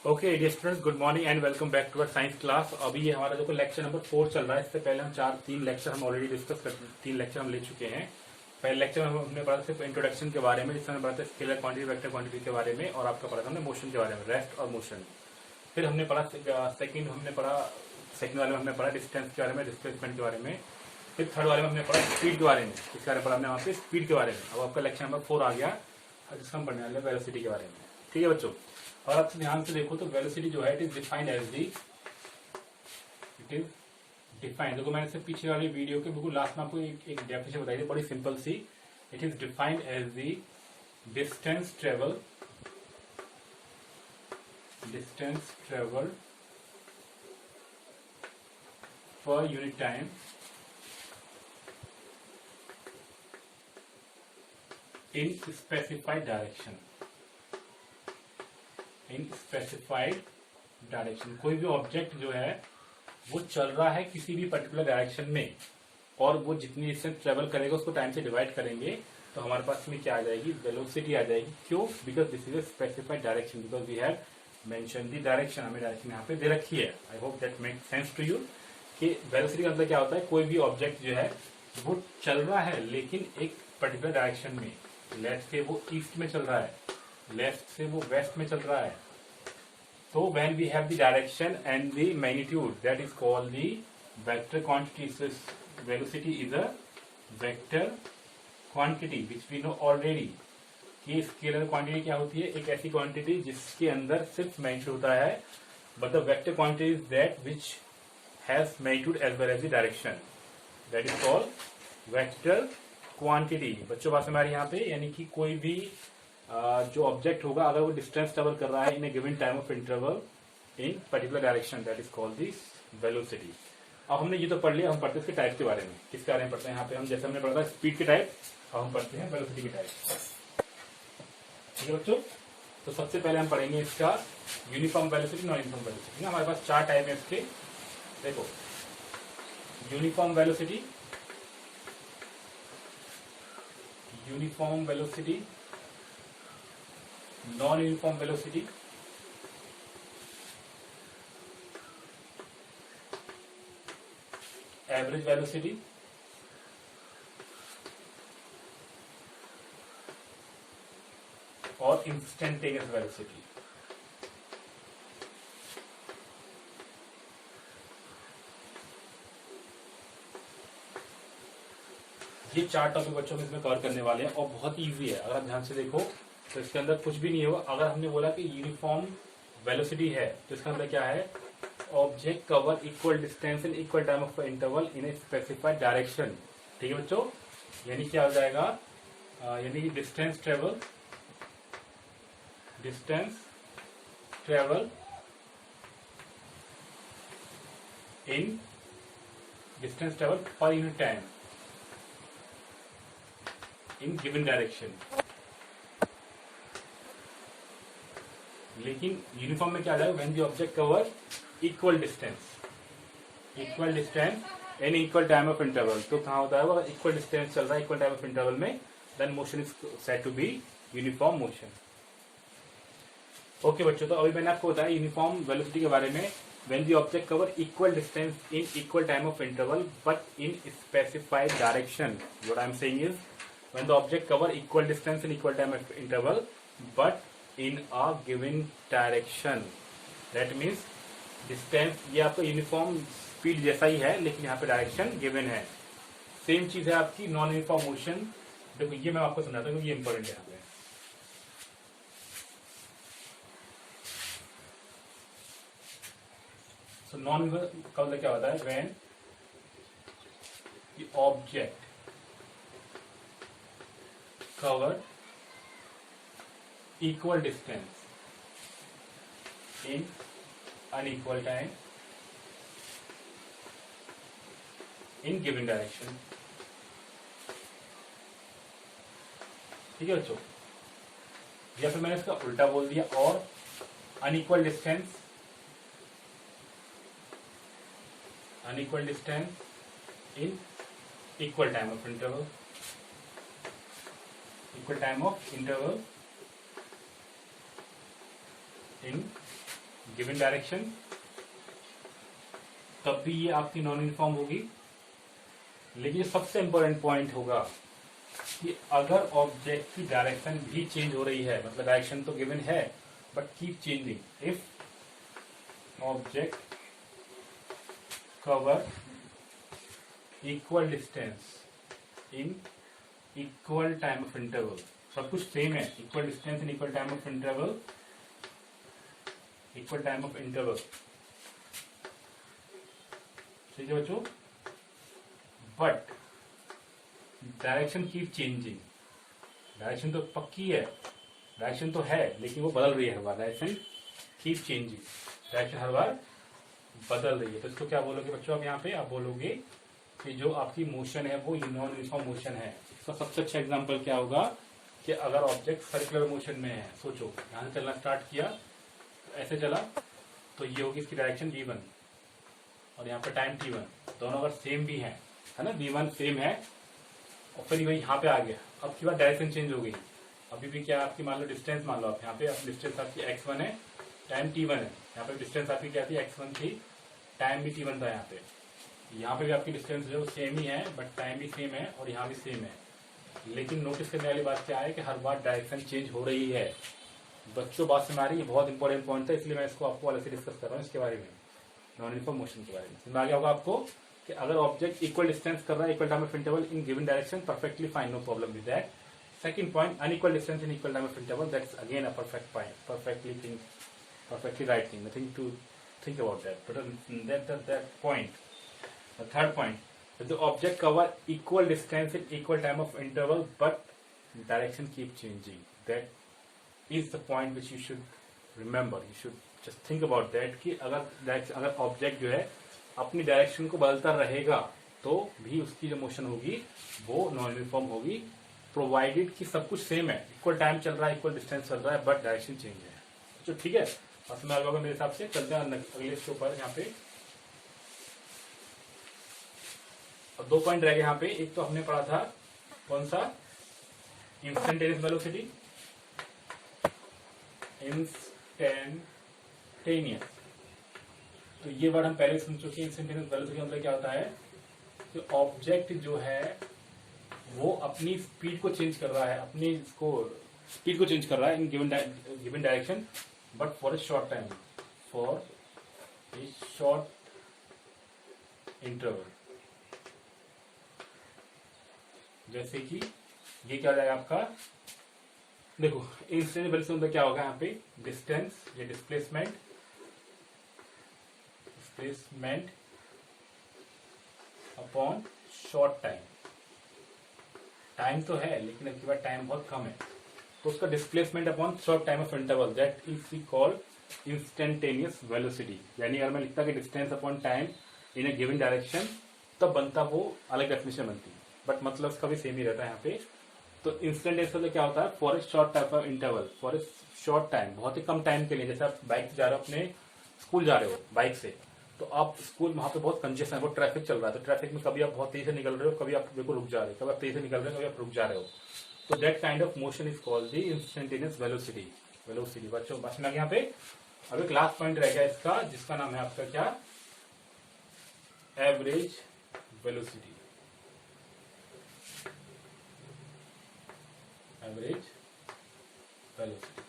Okay dear students, good morning and welcome back to our science class. अभी ये हमारा देखो लेक्चर नंबर 4 चल रहा है। इससे पहले हम तीन लेक्चर हम ऑलरेडी डिस्कस कर 3 लेक्चर हम ले चुके हैं। पहले लेक्चर में हमने पढ़ा सिर्फ इंट्रोडक्शन के बारे में, जिसमें पढ़ा था स्केलर क्वांटिटी, वेक्टर क्वांटिटी के बारे में, और आपका पढ़ा था हमने मोशन के बारे में, रेस्ट और मोशन। फिर हमने पढ़ा सेकंड वाले में हमने पढ़ा डिस्टेंस के बारे में, डिस्प्लेसमेंट के बारे में। फिर थर्ड वाले में हमने पढ़ा स्पीड के बारे में, इसके बारे में पढ़ा हमने वहाँ पे स्पीड के बारे में। अब आपका लेक्चर नंबर 4 आ गया, जिसका हम पढ़ने वाले हैं वेलोसिटी के बारे में। ठीक है बच्चों, और आप ध्यान से देखो तो वेलोसिटी जो है इट इज डिफाइंड देखो मैंने सिर्फ पीछे वाली वीडियो के बिल्कुल लास्ट में आपको एक डेफिनेशन बताई थी, बड़ी सिंपल सी। It is defined as the distance travel per unit time in specified direction. कोई भी ऑब्जेक्ट जो है वो चल रहा है किसी भी पर्टिकुलर डायरेक्शन में, और वो जितनी डिस्टेंस ट्रेवल करेगा उसको टाइम से डिवाइड करेंगे, तो हमारे पास में क्या आ जाएगी, वेलोसिटी आ जाएगी। क्यों? Because this is a specified direction, because we have mention the direction. हमें डायरेक्शन यहाँ पे दे रखी है। I hope that make sense to you कि वेलोसिटी का मतलब क्या होता है, कोई भी ऑब्जेक्ट जो है वो चल रहा है लेकिन एक पर्टिकुलर डायरेक्शन में। लेफ्ट से वो ईस्ट में चल रहा है, लेफ्ट से वो वेस्ट में चल रहा है। So when we have the direction and the magnitude, that is called the vector quantity. So velocity is a vector quantity which we know already कि स्केलर क्वांटिटी क्या होती है, एक ऐसी क्वांटिटी जिसके अंदर सिर्फ मैग्नीट्यूड होता है, but the vector quantity is that which has magnitude as well as the direction. That is called vector quantity. बच्चों बात हमारे यहाँ पे, यानी कि कोई भी जो ऑब्जेक्ट होगा अगर वो डिस्टेंस ट्रेवल कर रहा है in a given time of interval in particular direction, that is called this velocity. अब हमने ये तो पढ़ लिया, हम पढ़ते हैं इसके टाइप के बारे में। किसके बारे में पढ़ते हैं यहाँ पे हम, जैसे हमने पढ़ा था स्पीड के टाइप, अब हम पढ़ते हैं वेलोसिटी के टाइप। ठीक है बच्चों, तो सबसे पहले हम पढ़ेंगे इसका uniform velocity, non uniform velocity. हमारे पास 4 टाइप है इसके। देखो, uniform velocity, non uniform velocity, average velocity, और इंस्टेंटेनियस वेलोसिटी। ये 4 टॉपिक बच्चों में इसमें कवर करने वाले हैं, और बहुत इजी है। अगर आप ध्यान से देखो तो इसके अंदर कुछ भी नहीं होगा। अगर हमने बोला कि यूनिफॉर्म वेलोसिटी है तो इसका मतलब क्या है, object cover equal distance in equal time of interval in a specified direction. ठीक है बच्चों, यानी क्या हो जाएगा, यानी कि distance travel per unit time इन गिवन डायरेक्शन। लेकिन यूनिफॉर्म में क्या आ जाएगा, when the object cover equal distance in equal time of interval. तो कहाँ होता है वो, इक्वल डिस्टेंस चल रहा है इक्वल टाइम ऑफ इंटरवल में, then motion is said to be uniform motion. Okay बच्चों, तो अभी मैंने आपको बताया यूनिफॉर्म वेलोसिटी के बारे में, when the object cover equal distance in equal time of interval but in specified direction. What I am saying is when the object cover equal distance in equal time of interval but in a given direction, that means distance, ये आपका uniform speed जैसा ही है लेकिन यहाँ पे direction given है। Same चीज है आपकी नॉन यूनिफॉर्म मोशन। देखो ये मैं आपको समझाता हूँ, ये इंपॉर्टेंट है यहाँ पे। सो नॉन यूनिफॉर्म का मतलब क्या होता है, when the object covered equal distance in unequal time in given direction। ठीक है बच्चों, या फिर मैंने इसका उल्टा बोल दिया, और unequal distance in equal time of interval, equal time of interval in given direction, तब भी ये आपकी नॉन यूनिफॉर्म होगी। लेकिन सबसे इंपॉर्टेंट पॉइंट होगा कि अगर ऑब्जेक्ट की डायरेक्शन भी चेंज हो रही है, मतलब डायरेक्शन तो गिवन है but keep changing, if object cover equal distance in equal time of interval, सब कुछ सेम है, equal distance in equal time of interval, equal time of interval, ठीक है बच्चों, but direction keep changing, direction तो पक्की है, डायरेक्शन तो है लेकिन वो बदल रही है हर बार, डायरेक्शन कीप चेंजिंग, डायरेक्शन हर बार बदल रही है। तो इसको क्या बोलोगे बच्चों, आप यहाँ पे आप बोलोगे कि जो आपकी मोशन है वो नॉन यूनिफॉर्म मोशन है। इसका सबसे अच्छा एग्जांपल क्या होगा कि अगर ऑब्जेक्ट सर्कुलर मोशन में है, सोचो यहाँ से चलना स्टार्ट किया, ऐसे चला, तो ये होगी इसकी डायरेक्शन v1 और यहाँ पे टाइम t1, दोनों अगर सेम भी है ना, v1 सेम है और फिर वही यहाँ पे आ गया, अब की बार डायरेक्शन चेंज हो गई, अभी भी क्या आपकी मान लो डिस्टेंस, मान लो आप यहाँ पे डिस्टेंस आपकी x1 है, टाइम t1 है, यहाँ पे डिस्टेंस आपकी क्या थी x1 थी, टाइम भी t1 था, यहाँ पे भी आपकी डिस्टेंस जो सेम ही है बट टाइम भी सेम है और यहाँ भी सेम है। लेकिन नोटिस करने वाली बात क्या है कि हर बार डायरेक्शन चेंज हो रही है। बच्चों बात समझ आ रही है, बहुत इंपॉर्टेंट पॉइंट था, इसलिए मैं इसको आपको अलग से डिस्कस कर रहा हूँ इसके बारे में, नॉन यूनिफॉर्म मोशन के बारे में। समझ आ गया होगा आपको कि अगर ऑब्जेक्ट इक्वल डिस्टेंस कर रहा है, equal time of interval in given direction, perfectly fine, no problem with that. Second point, unequal distance in equal time of interval, that's again a perfect point, perfectly right thing, nothing to think about that, but that point, the third point, if the object cover equal distance in equal time of interval but direction keep changing, that is the point which you should remember, you should just think about that कि अगर object जो है अपनी direction को बदलता रहेगा तो भी उसकी जो मोशन होगी वो नॉन यूनिफॉर्म होगी, प्रोवाइडेड कि सब कुछ सेम है, इक्वल टाइम चल रहा है, इक्वल डिस्टेंस चल रहा है, बट डायरेक्शन चेंज है। तो ठीक है, और समझ होगा मेरे हिसाब से। चलते हैं अगले के ऊपर। यहाँ पे और 2 पॉइंट रह गए यहाँ पे। एक तो हमने पढ़ा था कौन सा, इंस्टेंटेनियस वेलोसिटी, इंस्टेंटेनियस, तो ये वर्ड हम पहले सुन चुके हैं। इंस्टेंटेनियस वेलोसिटी मतलब क्या होता है कि ऑब्जेक्ट जो है वो अपनी स्पीड को चेंज कर रहा है, अपनी इसको स्पीड को चेंज कर रहा है इन given direction, but for a short time, for a short interval. जैसे कि ये क्या हो जाएगा आपका, देखो इंस्टेंटेनियस वेलोसिटी मतलब क्या होगा यहाँ पे, डिस्टेंस या displacement upon short time. Time तो है लेकिन अब की बार टाइम बहुत कम है, तो उसका displacement upon short time of interval, that is we called instantaneous velocity. यानी अगर मैं लिखता कि distance upon time in a given direction, तब बनता वो अलग डेफिनेशन बनती, बट मतलब उसका भी सेम ही रहता है यहाँ पे। तो इंस्टेंटेनियस मतलब क्या होता है, for a short time of interval, for a short time, बहुत ही कम टाइम के लिए। जैसे आप बाइक से जा रहे हो, अपने स्कूल जा रहे हो बाइक से, तो आप स्कूल वहां पे बहुत कंजेशन है, बहुत ट्रैफिक चल रहा है, तो ट्रैफिक में कभी आप बहुत तेज से निकल रहे हो, कभी आप बिल्कुल रुक जा रहे हो, कभी आप तेज से निकल रहे हो, कभी आप रुक जा रहे हो, तो that kind of motion is called the instantaneous velocity. बच्चों बस में यहाँ पे अब एक लास्ट पॉइंट रह गया इसका, जिसका नाम है आपका क्या, एवरेज वेलोसिटी। एवरेज वेलोसिटी,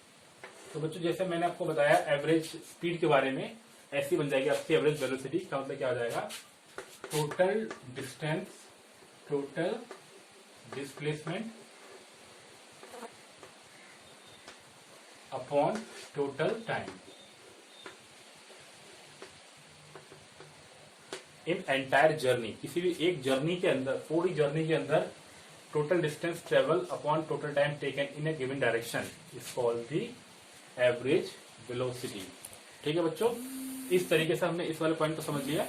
तो बच्चों जैसे मैंने आपको बताया एवरेज स्पीड के बारे में, ऐसी बन जाएगी आपकी एवरेज वेलोसिटी। का मतलब क्या हो जाएगा, total distance, total displacement upon total time in entire journey. किसी भी एक जर्नी के अंदर, पूरी जर्नी के अंदर total distance travel upon total time taken in a given direction is called the average velocity. ठीक है बच्चों, इस तरीके से हमने इस वाले पॉइंट को समझ लिया।